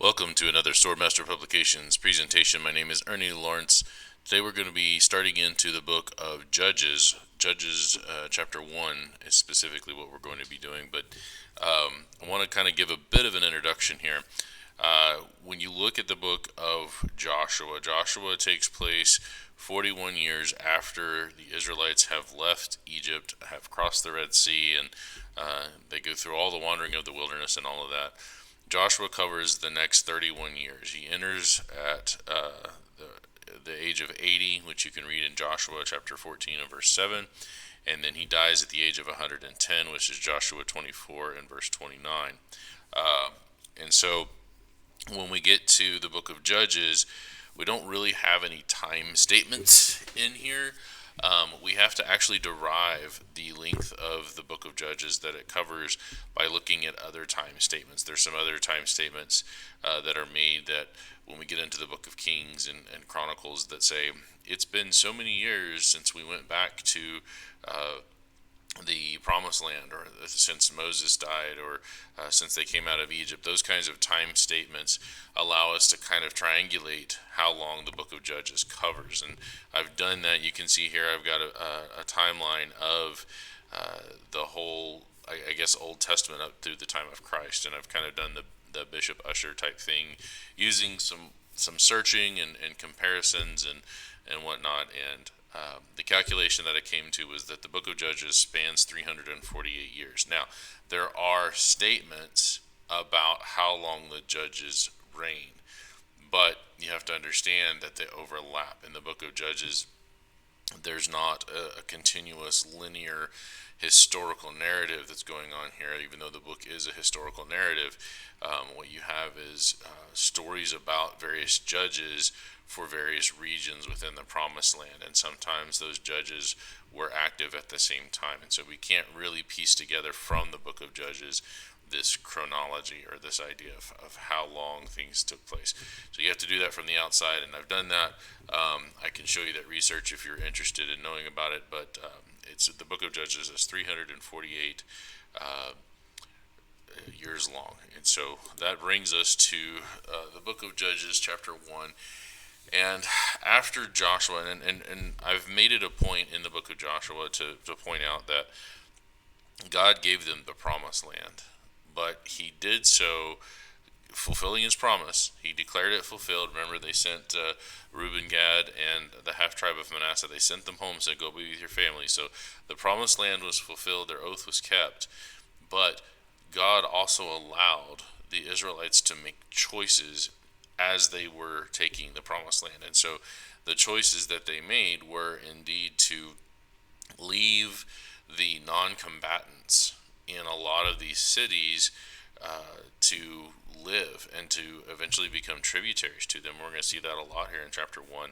Welcome to another Swordmaster Publications presentation. My name is Ernie Lawrence. Today we're going to be starting into the book of Judges. Judges chapter 1 is specifically what we're going to be doing, but I want to kind of give a bit of an introduction here. When you look at the book of Joshua, Joshua takes place 41 years after the Israelites have left Egypt, have crossed the Red Sea, and they go through all the wandering of the wilderness and all of that. Joshua covers the next 31 years. He enters at the age of 80, which you can read in Joshua chapter 14 and verse 7, and then he dies at the age of 110, which is Joshua 24 and verse 29. And so when we get to the book of Judges, we don't really have any time statements in here. We have to actually derive the length of the book of Judges that it covers by looking at other time statements. There's some other time statements that are made that when we get into the book of Kings and Chronicles that say, it's been so many years since we went back to the promised land, or since Moses died, or since they came out of Egypt. Those kinds of time statements allow us to kind of triangulate how long the book of Judges covers, and I've done that. You can see here I've got a timeline of the whole, I guess, Old Testament up through the time of Christ, and I've kind of done the Bishop Usher type thing using some searching and comparisons and whatnot, and the calculation that I came to was that the book of Judges spans 348 years. Now, there are statements about how long the judges reign, but you have to understand that they overlap. In the book of Judges, there's not a continuous linear historical narrative that's going on here, even though the book is a historical narrative. What you have is stories about various judges for various regions within the promised land, and sometimes those judges were active at the same time, and so we can't really piece together from the book of Judges this chronology or this idea of how long things took place. So you have to do that from the outside, and I've done that. I can show you that research if you're interested in knowing about it, but it's the book of Judges is 348 years long, and so that brings us to the book of Judges chapter 1. And after Joshua, and I've made it a point in the book of Joshua to point out that God gave them the promised land, but he did so fulfilling his promise. He declared it fulfilled. Remember, they sent Reuben, Gad, and the half tribe of Manasseh. They sent them home, said, go be with your family. So the promised land was fulfilled. Their oath was kept. But God also allowed the Israelites to make choices as they were taking the promised land. And so the choices that they made were indeed to leave the non-combatants in a lot of these cities to live and to eventually become tributaries to them. We're going to see that a lot here in chapter 1.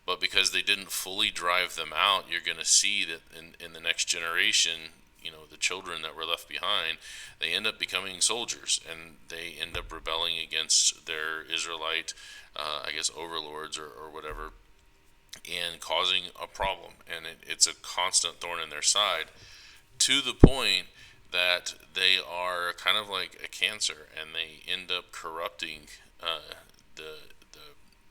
But because they didn't fully drive them out, you're going to see that in the next generation, the children that were left behind, they end up becoming soldiers, and they end up rebelling against their Israelite, overlords or whatever, and causing a problem. And it's a constant thorn in their side, to the point that they are kind of like a cancer, and they end up corrupting the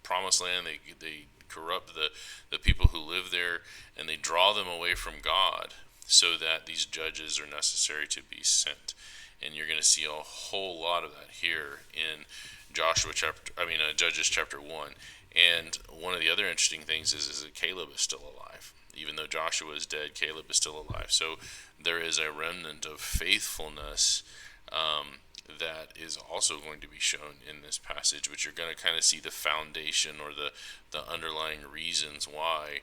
promised land. They corrupt the people who live there, and they draw them away from God, so that these judges are necessary to be sent. And you're going to see a whole lot of that here in Judges chapter 1. And one of the other interesting things is that Caleb is still alive. Even though Joshua is dead, Caleb is still alive. So there is a remnant of faithfulness that is also going to be shown in this passage, which you're going to kind of see the foundation or the underlying reasons why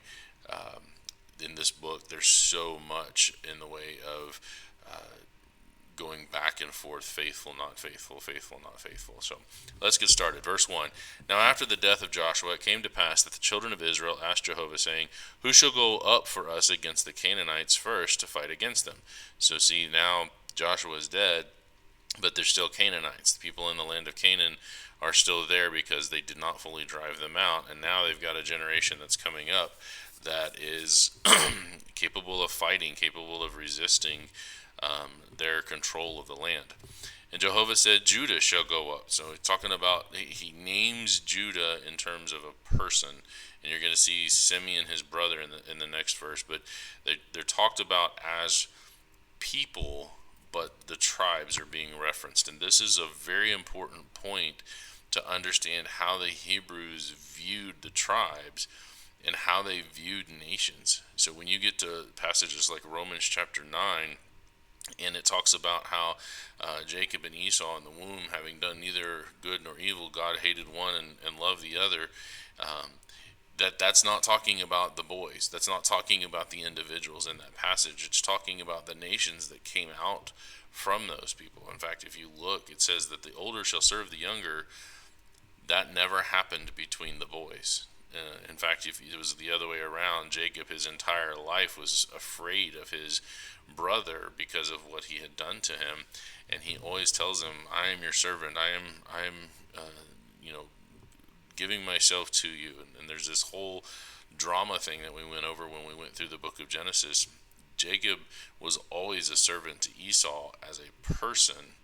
in this book there's so much in the way of going back and forth, faithful, not faithful, faithful, not faithful. So let's get started. Verse 1. Now after the death of Joshua, it came to pass that the children of Israel asked Jehovah, saying, who shall go up for us against the Canaanites first to fight against them? So see, now Joshua is dead, but there's still Canaanites. The people in the land of Canaan are still there because they did not fully drive them out, and now they've got a generation that's coming up that is capable of fighting, capable of resisting their control of the land. And Jehovah said, Judah shall go up. So he's talking about, he names Judah in terms of a person. And you're going to see Simeon, his brother, in the next verse. But they're talked about as people, but the tribes are being referenced. And this is a very important point to understand how the Hebrews viewed the tribes and how they viewed nations. So when you get to passages like Romans chapter 9, and it talks about how Jacob and Esau in the womb, having done neither good nor evil, God hated one and loved the other. Um, that's not talking about the boys. That's not talking about the individuals in that passage. It's talking about the nations that came out from those people. In fact, if you look, it says that the older shall serve the younger. That never happened between the boys. In fact, if it was the other way around, Jacob, his entire life, was afraid of his brother because of what he had done to him, and he always tells him, "I am your servant. I am, you know, giving myself to you." And there's this whole drama thing that we went over when we went through the book of Genesis. Jacob was always a servant to Esau as a person,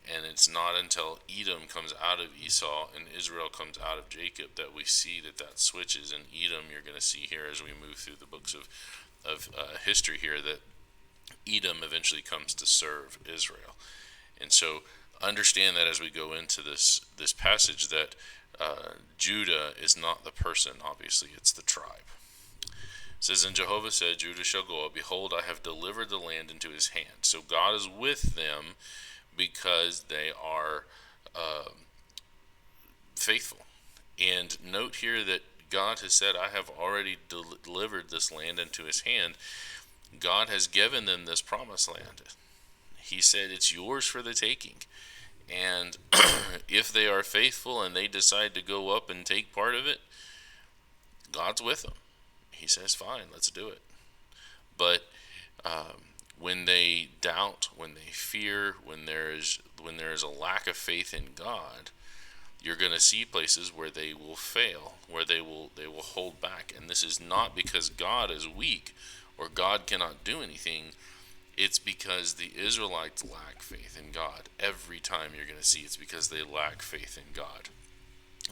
and it's not until Edom comes out of Esau and Israel comes out of Jacob that we see that switches. And Edom, you're going to see here as we move through the books of history here, that Edom eventually comes to serve Israel. And so understand that as we go into this passage, that Judah is not the person, obviously, it's the tribe. It says, and Jehovah said, Judah shall go up. Behold, I have delivered the land into his hand. So God is with them because they are faithful. And note here that God has said, I have already delivered this land into his hand. God has given them this promised land. He said, it's yours for the taking. And if they are faithful and they decide to go up and take part of it, God's with them. He says, fine, let's do it. But when they doubt, when they fear, when there is a lack of faith in God, you're going to see places where they will fail, where they will hold back. And this is not because God is weak or God cannot do anything. It's because the Israelites lack faith in God. Every time you're going to see it's because they lack faith in God.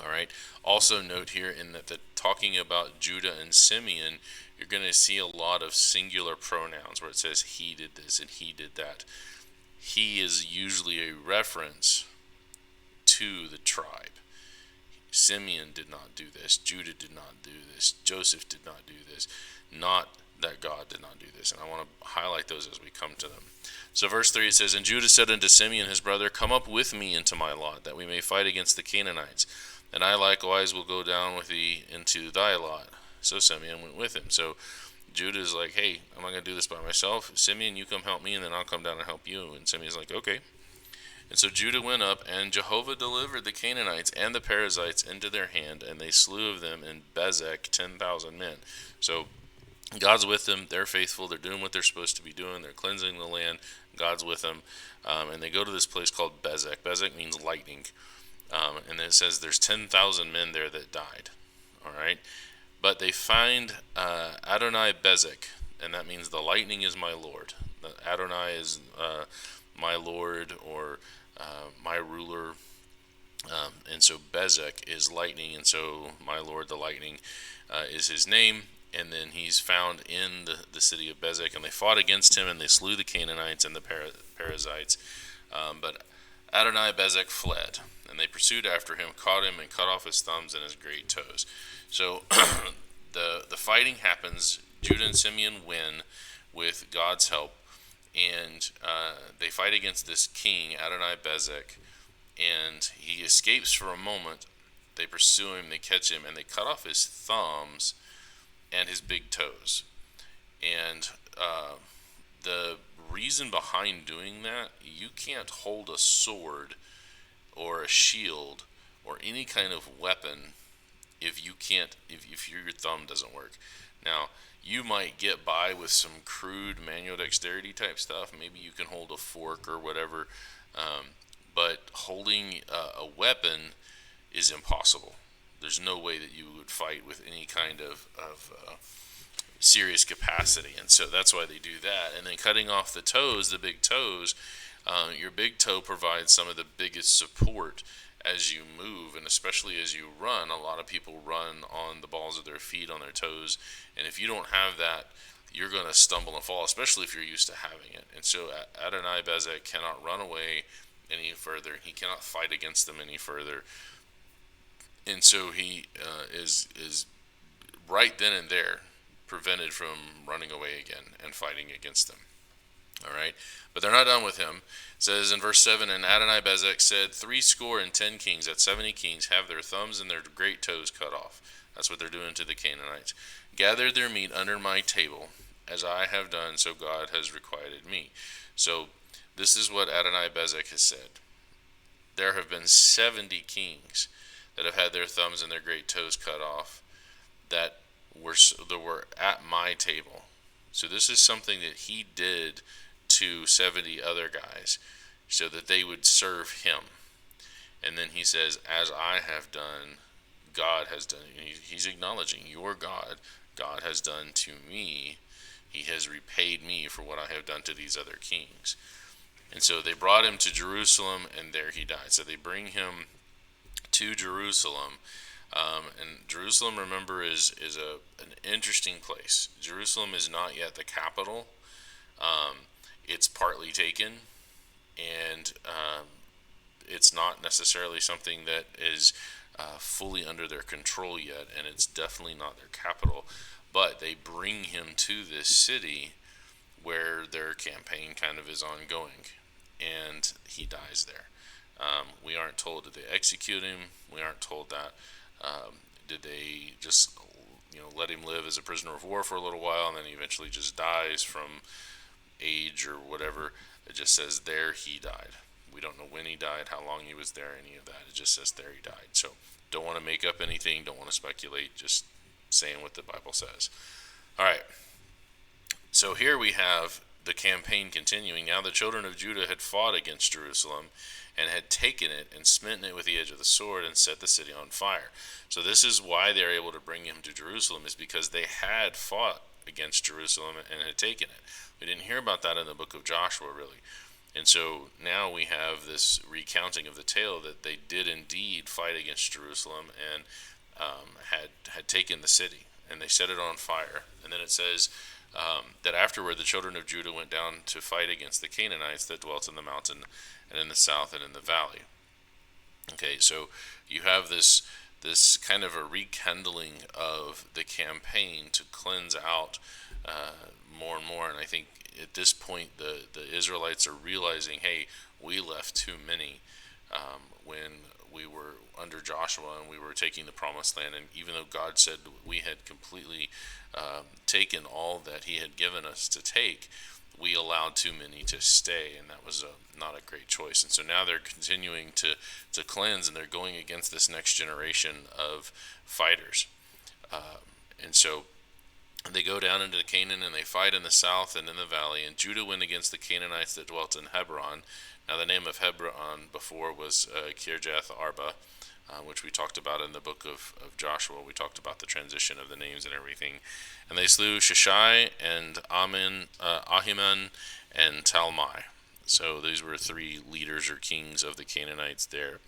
All right. Also note here in that talking about Judah and Simeon, you're going to see a lot of singular pronouns where it says he did this and he did that. He is usually a reference to the tribe. Simeon did not do this. Judah did not do this. Joseph did not do this. Not that God did not do this. And I want to highlight those as we come to them. So verse 3, it says, and Judah said unto Simeon his brother, come up with me into my lot, that we may fight against the Canaanites. And I likewise will go down with thee into thy lot. So Simeon went with him. So Judah is like, hey, I'm not going to do this by myself. Simeon, you come help me, and then I'll come down and help you. And Simeon's like, okay. And so Judah went up, and Jehovah delivered the Canaanites and the Perizzites into their hand, and they slew of them in Bezek 10,000 men. So God's with them. They're faithful. They're doing what they're supposed to be doing. They're cleansing the land. God's with them. And they go to this place called Bezek. Bezek means lightning. And then it says there's 10,000 men there that died. All right. But they find Adonai Bezek, and that means the lightning is my Lord. The Adonai is my Lord, or my ruler. And so Bezek is lightning, and so my Lord the lightning is his name. And then he's found in the city of Bezek, and they fought against him, and they slew the Canaanites and the Perizzites. But Adonai Bezek fled, and they pursued after him, caught him, and cut off his thumbs and his great toes. So the fighting happens. Judah and Simeon win with God's help, and they fight against this king, Adonai Bezek, and he escapes for a moment. They pursue him, they catch him, and they cut off his thumbs and his big toes. And the reason behind doing that, you can't hold a sword or a shield or any kind of weapon if your thumb doesn't work. Now, you might get by with some crude manual dexterity type stuff. Maybe you can hold a fork or whatever, but holding a weapon is impossible. There's no way that you would fight with any kind of serious capacity, and so that's why they do that. And then cutting off the toes, the big toes, Your big toe provides some of the biggest support as you move, and especially as you run. A lot of people run on the balls of their feet, on their toes, and if you don't have that, you're going to stumble and fall, especially if you're used to having it. And so Adonai Bezek cannot run away any further. He cannot fight against them any further. And so he is right then and there prevented from running away again and fighting against them. All right, but they're not done with him. It says in verse 7, and Adonai Bezek said, 60 kings, that 70 kings, have their thumbs and their great toes cut off. That's what they're doing to the Canaanites. Gathered their meat under my table, as I have done, so God has requited me. So this is what Adonai Bezek has said. There have been 70 kings that have had their thumbs and their great toes cut off that were at my table. So this is something that he did to 70 other guys so that they would serve him. And then he says, as I have done, God has done. He's acknowledging, your God has done to me. He has repaid me for what I have done to these other kings. And so they brought him to Jerusalem, and there he died. So they bring him to Jerusalem. And Jerusalem, remember, is an interesting place. Jerusalem is not yet the capital. It's partly taken, and it's not necessarily something that is fully under their control yet, and it's definitely not their capital. But they bring him to this city where their campaign kind of is ongoing, and he dies there. We aren't told, did they execute him? We aren't told that. Did they just let him live as a prisoner of war for a little while, and then he eventually just dies from age or whatever? It just says there he died. We don't know when he died, how long he was there, any of that. It just says there he died. So don't want to make up anything, don't want to speculate, just saying what the Bible says. All right. So here we have the campaign continuing. Now the children of Judah had fought against Jerusalem and had taken it and smitten it with the edge of the sword and set the city on fire. So this is why they're able to bring him to Jerusalem, is because they had fought against Jerusalem and had taken it. We didn't hear about that in the book of Joshua, really. And so now we have this recounting of the tale that they did indeed fight against Jerusalem and had taken the city, and they set it on fire. And then it says that afterward the children of Judah went down to fight against the Canaanites that dwelt in the mountain and in the south and in the valley. Okay, so you have this kind of a rekindling of the campaign to cleanse out more and more. And I think at this point the Israelites are realizing, hey, we left too many when we were under Joshua and we were taking the promised land. And even though God said we had completely taken all that he had given us to take, we allowed too many to stay, and that was not a great choice. And so now they're continuing to cleanse, and they're going against this next generation of fighters. And so they go down into Canaan, and they fight in the south and in the valley. And Judah went against the Canaanites that dwelt in Hebron. Now the name of Hebron before was Kirjath Arba, which we talked about in the book of Joshua. We talked about the transition of the names and everything. And they slew Shishai and Ahiman and Talmai. So these were three leaders or kings of the Canaanites there.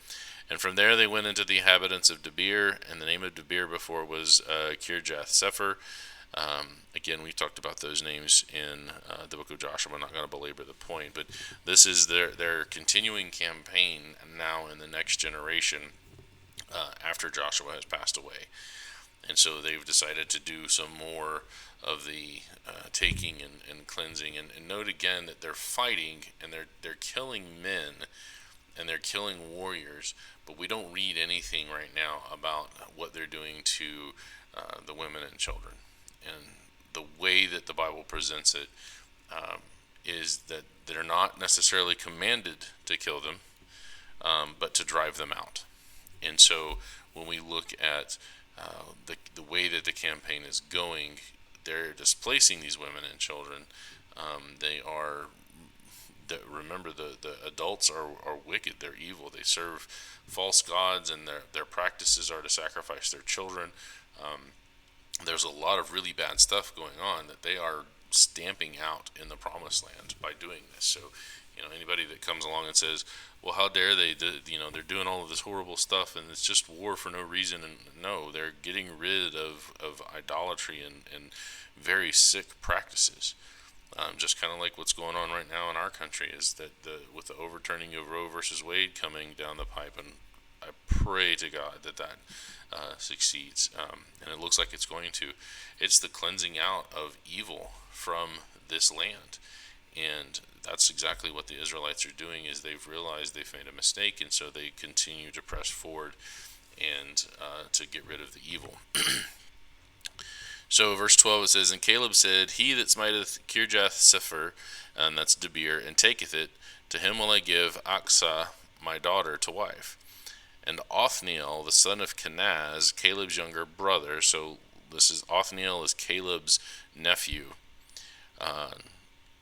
And from there they went into the inhabitants of Debir, and the name of Debir before was Kirjath Sepher. Again, we talked about those names in the book of Joshua. I'm not going to belabor the point, but this is their continuing campaign now in the next generation after Joshua has passed away. And so they've decided to do some more of the taking and cleansing. And note again that they're fighting and they're killing men and they're killing warriors, but we don't read anything right now about what they're doing to the women and children. And the way that the Bible presents it is that they're not necessarily commanded to kill them, but to drive them out. And so when we look at the way that the campaign is going, they're displacing these women and children. Remember, the adults are wicked. They're evil. They serve false gods, and their practices are to sacrifice their children. There's a lot of really bad stuff going on that they are stamping out in the promised land by doing this. So Anybody that comes along and says, well, how dare they, they're doing all of this horrible stuff and it's just war for no reason. And no, they're getting rid of idolatry and very sick practices. Just kind of like what's going on right now in our country is that with the overturning of Roe versus Wade coming down the pipe, and I pray to God that succeeds, and it looks like it's going to. It's the cleansing out of evil from this land, and that's exactly what the Israelites are doing. Is they've realized they've made a mistake, and so they continue to press forward and to get rid of the evil. So verse 12 it says, and Caleb said, he that smiteth Kirjath-sepher, and that's Debir, and taketh it, to him will I give Achsah my daughter to wife. And Othniel, the son of Kenaz, Caleb's younger brother, so this is Othniel is Caleb's nephew,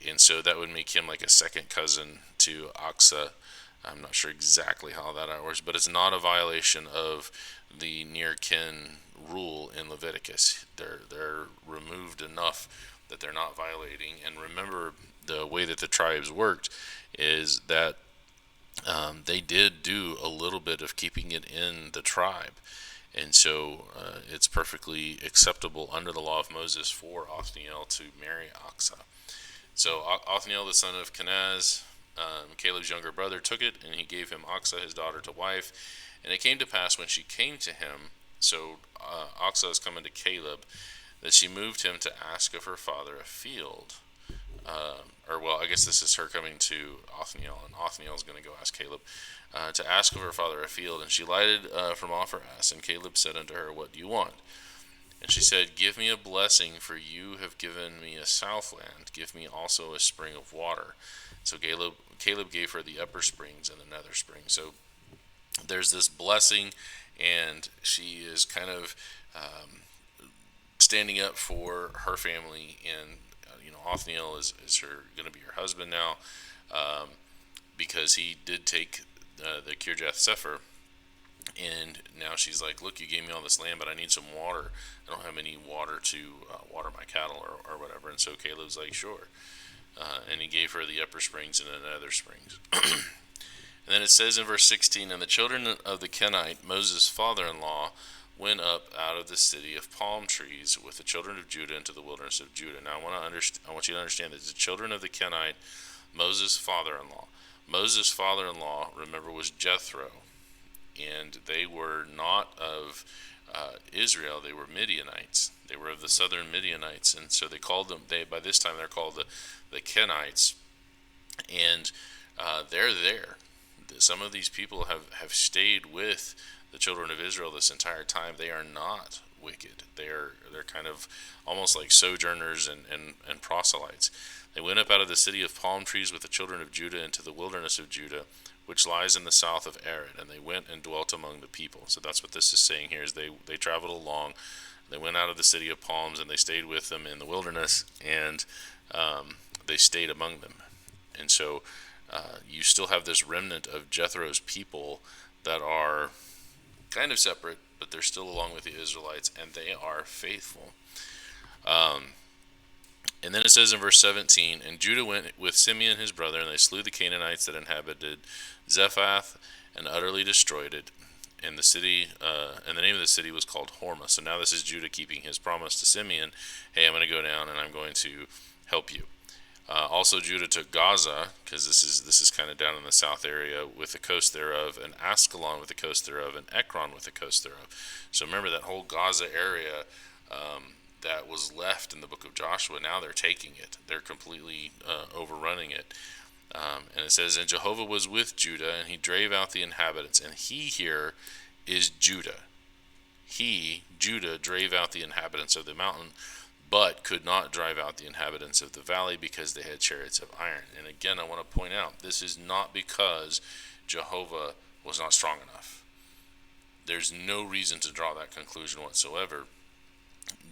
and so that would make him like a second cousin to Achsah. I'm not sure exactly how that works, but it's not a violation of the near kin rule in Leviticus. They're removed enough that they're not violating. And remember, the way that the tribes worked is that they did do a little bit of keeping it in the tribe. And so it's perfectly acceptable under the law of Moses for Othniel to marry Achsah. So Othniel, the son of Kenaz, Caleb's younger brother, took it, and he gave him Achsah, his daughter, to wife. And it came to pass when she came to him, so Achsah is coming to Caleb, that she moved him to ask of her father a field. I guess this is her coming to Othniel, and Othniel is going to go ask Caleb to ask of her father a field. And she lighted from off her ass, and Caleb said unto her, what do you want? And she said, give me a blessing, for you have given me a southland. Give me also a spring of water. So Caleb gave her the upper springs and the nether springs. So there's this blessing, and she is kind of standing up for her family. And Othniel is going to be her husband now, because he did take the Kirjath-sepher. And now she's like, look, you gave me all this land, but I need some water. I don't have any water to water my cattle or whatever. And so Caleb's like, sure. And he gave her the upper springs and the nether springs. And then it says in verse 16, and the children of the Kenite, Moses' father-in-law, went up out of the city of palm trees with the children of Judah into the wilderness of Judah. Now I want you to understand that the children of the Kenite, Moses' father-in-law. Moses' father-in-law, remember, was Jethro. And they were not of Israel; they were Midianites. They were of the southern Midianites, and so they called them. By this time they're called the Kenites, and they're there. Some of these people have stayed with the children of Israel this entire time. They are not wicked. They're kind of almost like sojourners and proselytes. They went up out of the city of palm trees with the children of Judah into the wilderness of Judah, which lies in the south of Arad, and they went and dwelt among the people. So that's what this is saying here, is they traveled along. They went out of the city of palms, and they stayed with them in the wilderness, and they stayed among them. And so you still have this remnant of Jethro's people that are kind of separate, but they're still along with the Israelites, and they are faithful. And then it says in verse 17, and Judah went with Simeon his brother, and they slew the Canaanites that inhabited Zephath, and utterly destroyed it. And the name of the city was called Hormah. So now this is Judah keeping his promise to Simeon. Hey, I'm going to go down and I'm going to help you. Also Judah took Gaza, because this is kind of down in the south area, with the coast thereof, and Askelon with the coast thereof, and Ekron with the coast thereof. So remember that whole Gaza area that was left in the book of Joshua. Now they're taking it. They're completely overrunning it. And it says, and Jehovah was with Judah, and he drave out the inhabitants. And he here is Judah. Judah, drave out the inhabitants of the mountain, but could not drive out the inhabitants of the valley, because they had chariots of iron. And again, I want to point out, this is not because Jehovah was not strong enough. There's no reason to draw that conclusion whatsoever.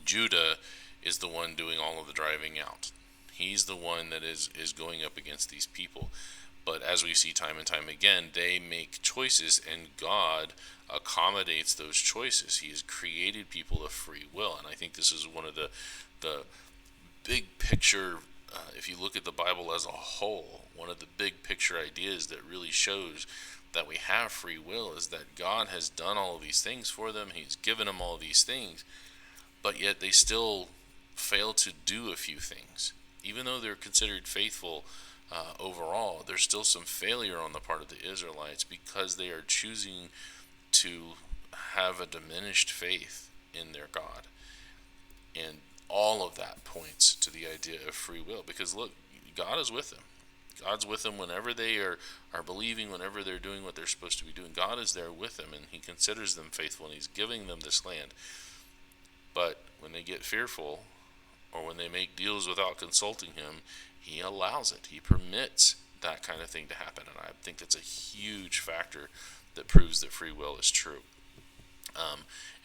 Judah is the one doing all of the driving out. He's the one that is going up against these people. But as we see time and time again, they make choices, and God accommodates those choices. He has created people of free will. And I think this is one of the big picture if you look at the Bible as a whole, one of the big picture ideas that really shows that we have free will is that God has done all of these things for them. He's given them all these things, but yet they still fail to do a few things. Even though they're considered faithful overall, there's still some failure on the part of the Israelites because they are choosing to have a diminished faith in their God. And all of that points to the idea of free will, because look, God is with them. God's with them whenever they are believing, whenever they're doing what they're supposed to be doing. God is there with them, and he considers them faithful, and he's giving them this land. But when they get fearful, or when they make deals without consulting him, he allows it. He permits that kind of thing to happen, and I think that's a huge factor that proves that free will is true.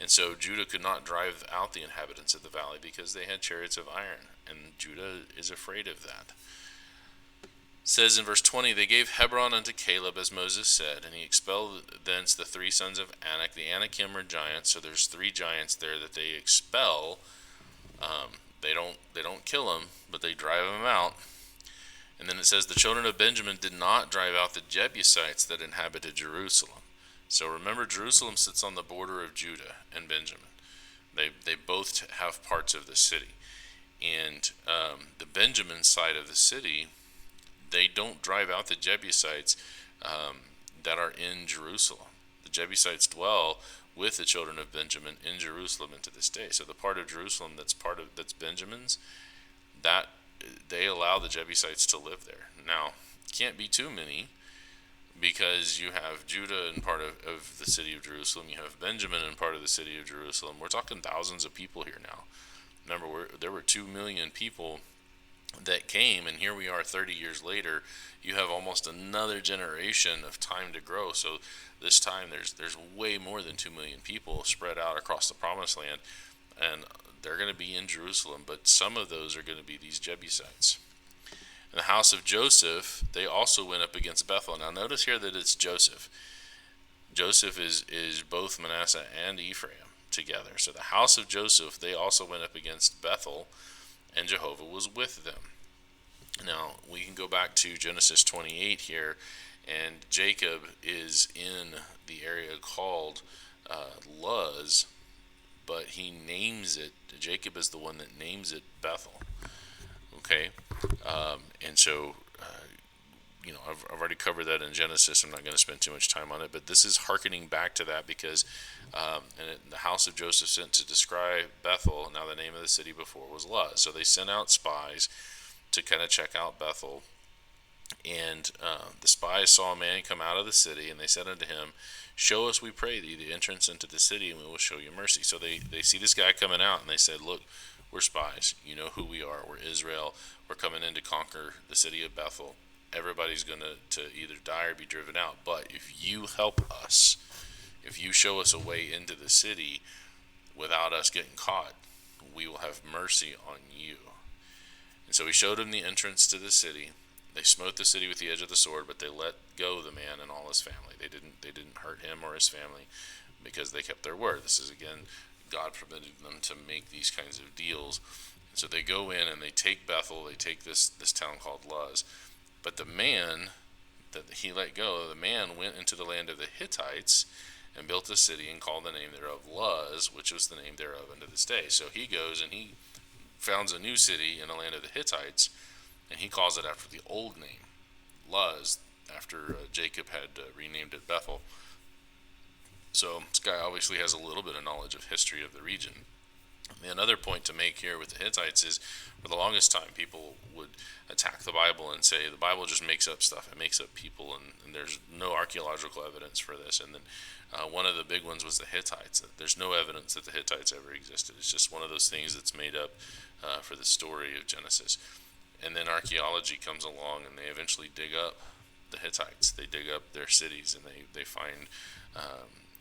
And so Judah could not drive out the inhabitants of the valley because they had chariots of iron, and Judah is afraid of that. It says in verse 20, they gave Hebron unto Caleb as Moses said, and he expelled thence the three sons of Anak. The Anakim are giants, so there's three giants there that they expel. They don't kill them, but they drive them out. And then it says the children of Benjamin did not drive out the Jebusites that inhabited Jerusalem. So remember, Jerusalem sits on the border of Judah and Benjamin. They both have parts of the city. And the Benjamin side of the city, they don't drive out the Jebusites that are in Jerusalem. The Jebusites dwell with the children of Benjamin in Jerusalem into this day. So the part of Jerusalem that's Benjamin's, that they allow the Jebusites to live there. Now, can't be too many, because you have Judah and part of the city of Jerusalem, you have Benjamin and part of the city of Jerusalem. We're talking thousands of people here now. Remember, there were 2 million people that came, and here we are 30 years later. You have almost another generation of time to grow. So this time there's way more than 2 million people spread out across the promised land, and they're going to be in Jerusalem, but some of those are going to be these Jebusites. In the house of Joseph, they also went up against Bethel. Now notice here that it's Joseph. Joseph is both Manasseh and Ephraim together. So the house of Joseph, they also went up against Bethel, and Jehovah was with them. Now we can go back to Genesis 28 here, and Jacob is in the area called Luz, but he names it, Jacob is the one that names it Bethel. Okay, and so, I've already covered that in Genesis. I'm not going to spend too much time on it, but this is hearkening back to that because the house of Joseph sent to describe Bethel. Now the name of the city before was Luz. So they sent out spies to kind of check out Bethel. And the spies saw a man come out of the city, and they said unto him, show us, we pray thee, the entrance into the city, and we will show you mercy. So they see this guy coming out, and they said, look, we're spies. You know who we are. We're Israel. We're coming in to conquer the city of Bethel. Everybody's going to either die or be driven out. But if you help us, if you show us a way into the city without us getting caught, we will have mercy on you. And so he showed him the entrance to the city. They smote the city with the edge of the sword, but they let go the man and all his family. They didn't hurt him or his family because they kept their word. This is, again, God permitted them to make these kinds of deals. So they go in and they take Bethel, they take this town called Luz. But the man that he let go, the man went into the land of the Hittites and built a city and called the name thereof Luz, which was the name thereof unto this day. So he goes and he founds a new city in the land of the Hittites, and he calls it after the old name, Luz, after Jacob had renamed it Bethel. So this guy obviously has a little bit of knowledge of history of the region. Another point to make here with the Hittites is, for the longest time, people would attack the Bible and say the Bible just makes up stuff. It makes up people, and there's no archaeological evidence for this. And then one of the big ones was the Hittites. There's no evidence that the Hittites ever existed. It's just one of those things that's made up for the story of Genesis. And then archaeology comes along, and they eventually dig up the Hittites. They dig up their cities, and they find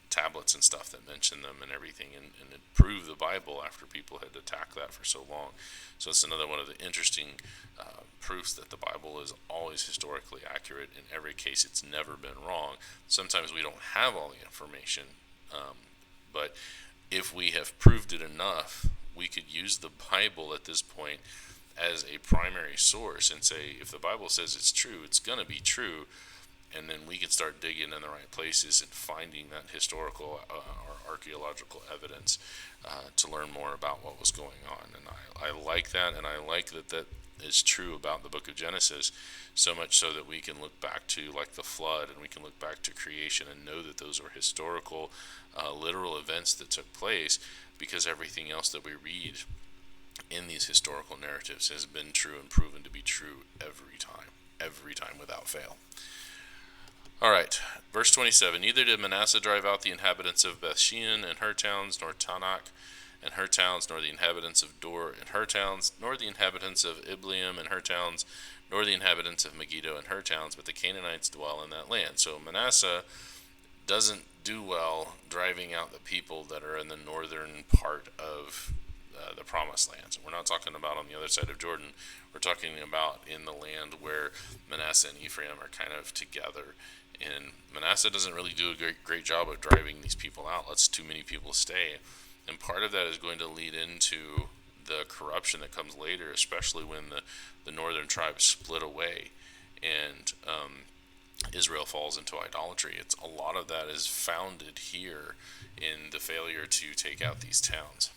tablets and stuff that mention them and everything, and it proved the Bible after people had attacked that for so long. So it's another one of the interesting proofs that the Bible is always historically accurate. In every case, it's never been wrong. Sometimes we don't have all the information, but if we have proved it enough, we could use the Bible at this point as a primary source and say, if the Bible says it's true, it's going to be true. And then we can start digging in the right places and finding that historical or archaeological evidence to learn more about what was going on. And I like that, and I like that that is true about the book of Genesis, so much so that we can look back to like the flood, and we can look back to creation and know that those were historical, literal events that took place, because everything else that we read in these historical narratives has been true and proven to be true every time without fail. All right, verse 27. Neither did Manasseh drive out the inhabitants of Bethshean and her towns, nor Tanakh and her towns, nor the inhabitants of Dor and her towns, nor the inhabitants of Ibleam and her towns, nor the inhabitants of Megiddo and her towns, but the Canaanites dwell in that land. So Manasseh doesn't do well driving out the people that are in the northern part of the promised lands. We're not talking about on the other side of Jordan. We're talking about in the land where Manasseh and Ephraim are kind of together. And Manasseh doesn't really do a great job of driving these people out. Lets too many people stay. And part of that is going to lead into the corruption that comes later, especially when the northern tribes split away and Israel falls into idolatry. A lot of that is founded here in the failure to take out these towns.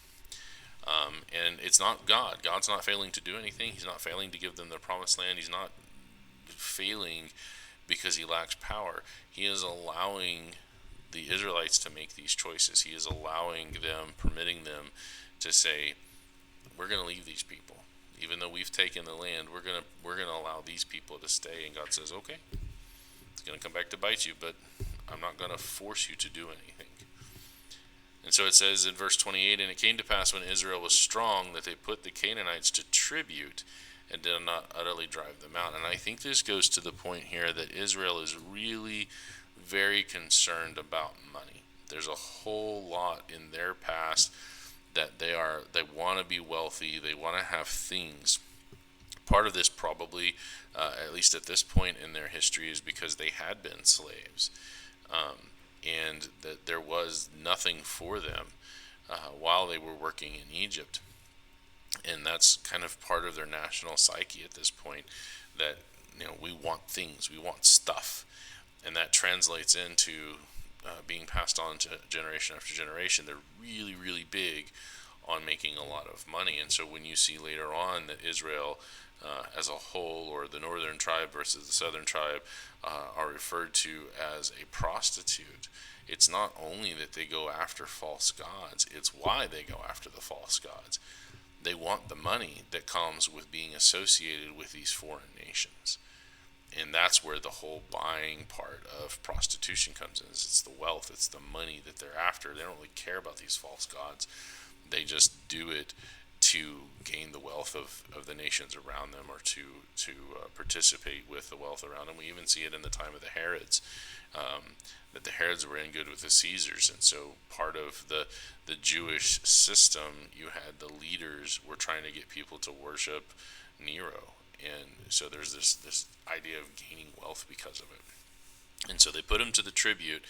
And it's not God. God's not failing to do anything. He's not failing to give them the promised land. He's not failing because he lacks power. He is allowing the Israelites to make these choices. He is allowing them, permitting them to say, we're going to leave these people. Even though we've taken the land, we're going to allow these people to stay. And God says, okay, it's going to come back to bite you, but I'm not going to force you to do anything. And so it says in verse 28, and it came to pass when Israel was strong that they put the Canaanites to tribute and did not utterly drive them out. And I think this goes to the point here that Israel is really very concerned about money. There's a whole lot in their past that they want to be wealthy, they want to have things. Part of this probably, at least at this point in their history, is because they had been slaves. And that there was nothing for them while they were working in Egypt. And that's kind of part of their national psyche at this point, that we want things, we want stuff, and that translates into being passed on to generation after generation. They're really, really big on making a lot of money. And so when you see later on that Israel as a whole, or the northern tribe versus the southern tribe, are referred to as a prostitute, it's not only that they go after false gods, it's why they go after the false gods. They want the money that comes with being associated with these foreign nations. And that's where the whole buying part of prostitution comes in. It's the wealth, it's the money that they're after. They don't really care about these false gods. They just do it to gain the wealth of the nations around them, or to participate with the wealth around them. We even see it in the time of the Herods, that the Herods were in good with the Caesars. And so part of the Jewish system, you had the leaders were trying to get people to worship Nero. And so there's this idea of gaining wealth because of it. And so they put him to the tribute.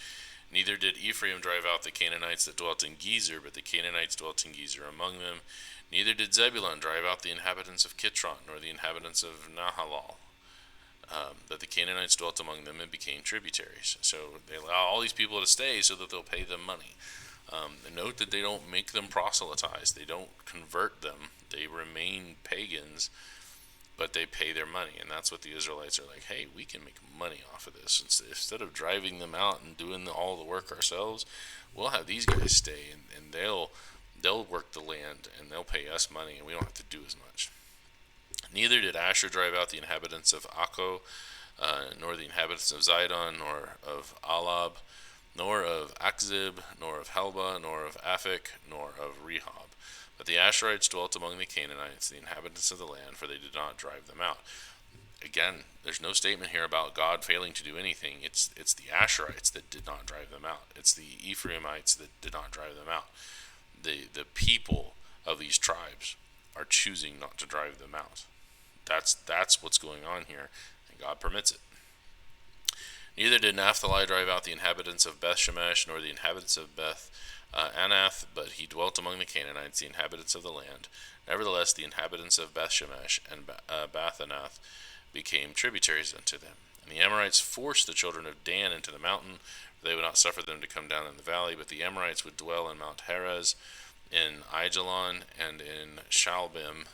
Neither did Ephraim drive out the Canaanites that dwelt in Gezer, but the Canaanites dwelt in Gezer among them. Neither did Zebulun drive out the inhabitants of Kitron, nor the inhabitants of Nahalal. But the Canaanites dwelt among them and became tributaries. So they allow all these people to stay so that they'll pay them money. And note that they don't make them proselytize. They don't convert them. They remain pagans, but they pay their money. And that's what the Israelites are like, hey, we can make money off of this. Instead of driving them out and doing all the work ourselves, we'll have these guys stay, and they'll work the land, and they'll pay us money, and we don't have to do as much. Neither did Asher drive out the inhabitants of Akko, nor the inhabitants of Zidon, nor of Alab, nor of Akzib, nor of Helba, nor of Aphek, nor of Rehob. But the Asherites dwelt among the Canaanites, the inhabitants of the land, for they did not drive them out. Again, there's no statement here about God failing to do anything. It's the Asherites that did not drive them out. It's the Ephraimites that did not drive them out. The people of these tribes are choosing not to drive them out. That's what's going on here, and God permits it. Neither did Naphtali drive out the inhabitants of Beth Shemesh, nor the inhabitants of Beth Anath, but he dwelt among the Canaanites, the inhabitants of the land. Nevertheless, the inhabitants of Bethshemesh and Bathanath became tributaries unto them. And the Amorites forced the children of Dan into the mountain, for they would not suffer them to come down in the valley, but the Amorites would dwell in Mount Heres, in Aijalon, and in Shalbim.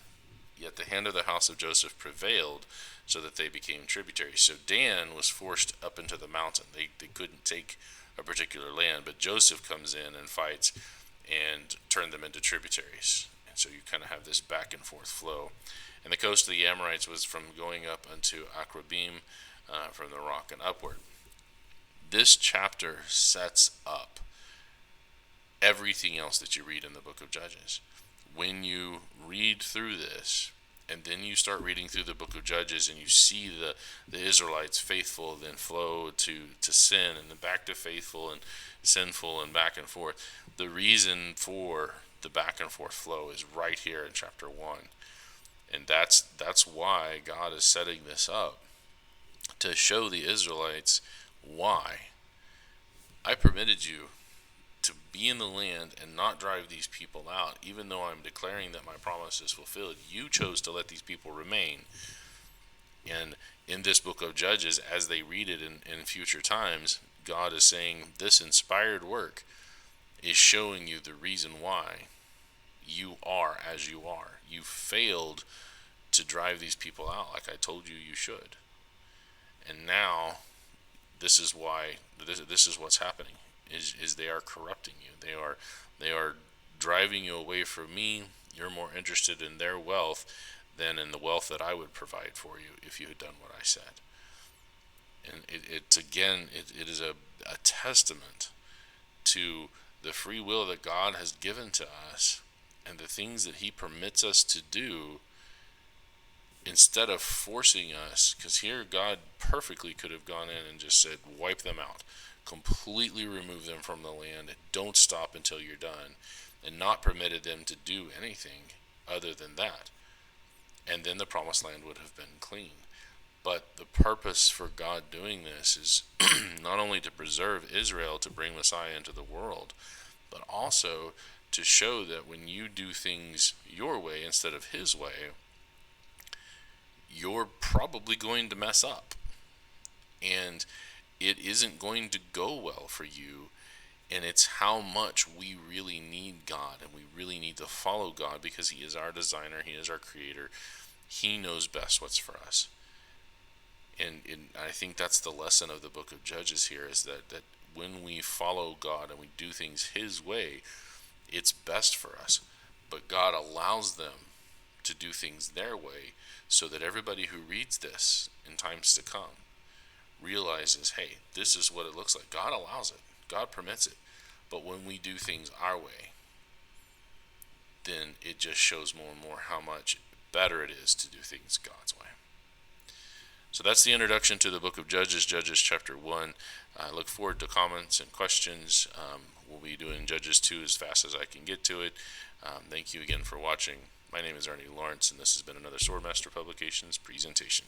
Yet the hand of the house of Joseph prevailed, so that they became tributaries. So Dan was forced up into the mountain. They couldn't take a particular land, but Joseph comes in and fights and turned them into tributaries. And so you kind of have this back and forth flow. And the coast of the Amorites was from going up unto Akrabim, from the rock and upward. This chapter sets up everything else that you read in the book of Judges. When you read through this, and then you start reading through the book of Judges, and you see the Israelites faithful, then flow to sin, and then back to faithful and sinful, and back and forth. The reason for the back and forth flow is right here in chapter 1. And that's why God is setting this up, to show the Israelites why I permitted you to be in the land and not drive these people out, even though I'm declaring that my promise is fulfilled. You chose to let these people remain. And in this book of Judges, as they read it in future times, God is saying this inspired work is showing you the reason why you are as you are. You failed to drive these people out like I told you should. And now this is why this is what's happening. Is they are corrupting you. They are driving you away from me. You're more interested in their wealth than in the wealth that I would provide for you if you had done what I said. And it is a testament to the free will that God has given to us, and the things that he permits us to do, instead of forcing us. Because here God perfectly could have gone in and just said, wipe them out, completely remove them from the land, don't stop until you're done, and not permitted them to do anything other than that. And then the promised land would have been clean. But the purpose for God doing this is not only to preserve Israel, to bring Messiah into the world, but also to show that when you do things your way instead of his way, you're probably going to mess up. And it isn't going to go well for you. And it's how much we really need God, and we really need to follow God, because he is our designer, he is our creator. He knows best what's for us. And I think that's the lesson of the book of Judges here, is that when we follow God and we do things his way, it's best for us. But God allows them to do things their way, so that everybody who reads this in times to come realizes, hey, this is what it looks like. God allows it. God permits it. But when we do things our way, then it just shows more and more how much better it is to do things God's way. So that's the introduction to the book of Judges, Judges chapter 1. I look forward to comments and questions. We'll be doing Judges 2 as fast as I can get to it. Thank you again for watching. My name is Ernie Lawrence, and this has been another Swordmaster Publications presentation.